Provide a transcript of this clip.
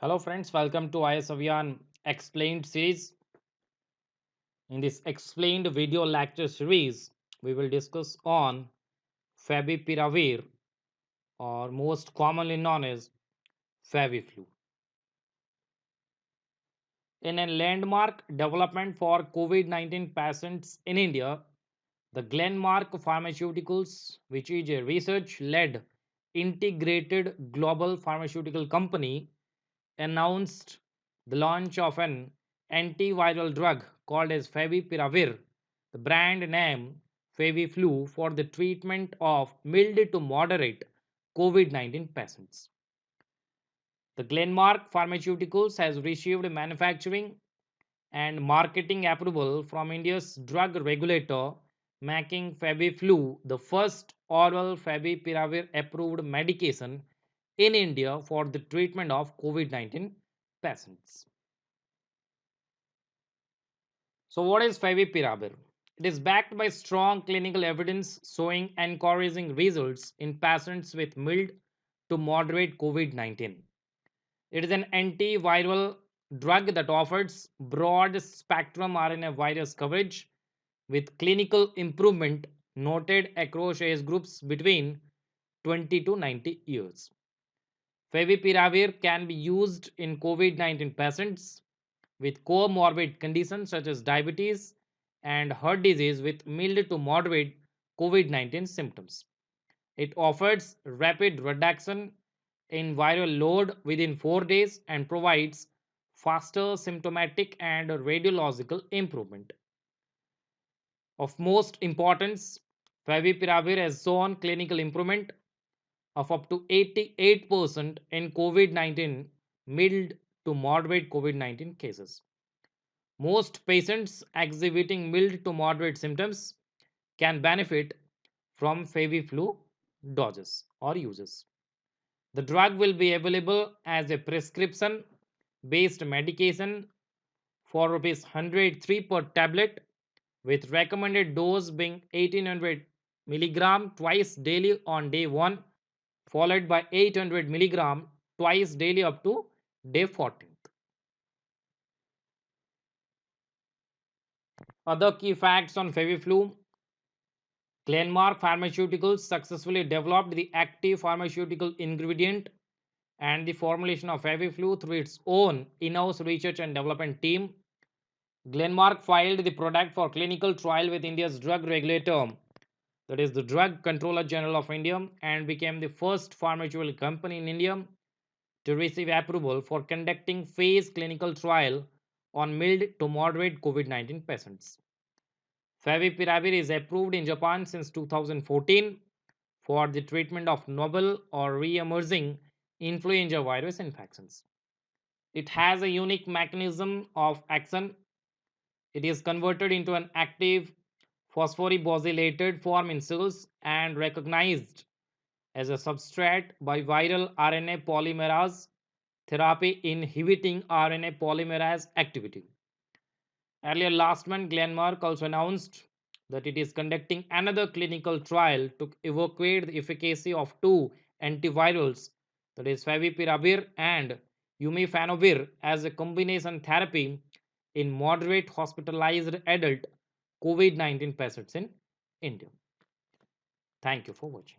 Hello friends, welcome to IS Avian Explained series. In this explained video lecture series, we will discuss on favipiravir, or most commonly known as Faviflu. In a landmark development for COVID-19 patients in India, the Glenmark Pharmaceuticals, which is a research-led integrated global pharmaceutical company, announced the launch of an antiviral drug called as favipiravir, the brand name Faviflu, for the treatment of mild to moderate COVID-19 patients. The Glenmark Pharmaceuticals has received manufacturing and marketing approval from India's drug regulator, making Faviflu the first oral favipiravir approved medication in India for the treatment of COVID-19 patients. So, what is favipiravir? It is backed by strong clinical evidence showing encouraging results in patients with mild to moderate COVID-19. It is an antiviral drug that offers broad spectrum RNA virus coverage with clinical improvement noted across age groups between 20 to 90 years. Favipiravir can be used in COVID-19 patients with comorbid conditions such as diabetes and heart disease with mild to moderate COVID-19 symptoms. It offers rapid reduction in viral load within 4 days and provides faster symptomatic and radiological improvement. Of most importance, favipiravir has shown clinical improvement of up to 88% in COVID-19 mild to moderate COVID-19 cases. Most patients exhibiting mild to moderate symptoms can benefit from Faviflu doses or uses. The drug will be available as a prescription based medication for rupees 103 per tablet, with recommended dose being 1800 milligram twice daily on day 1, followed by 800 milligram twice daily up to day 14th. Other key facts on Faviflu: Glenmark Pharmaceuticals successfully developed the active pharmaceutical ingredient and the formulation of Faviflu through its own in-house research and development team. Glenmark filed the product for clinical trial with India's drug regulator, that is the Drug Controller General of India, and became the first pharmaceutical company in India to receive approval for conducting phase clinical trial on mild to moderate COVID-19 patients. Favipiravir is approved in Japan since 2014 for the treatment of novel or re-emerging influenza virus infections. It has a unique mechanism of action. It is converted into an active phosphorylated form in cells and recognized as a substrate by viral RNA polymerase therapy inhibiting RNA polymerase activity. Earlier last month, Glenmark also announced that it is conducting another clinical trial to evaluate the efficacy of two antivirals, that is favipiravir and imifanovir, as a combination therapy in moderate hospitalized adult COVID-19 patients in India. Thank you for watching.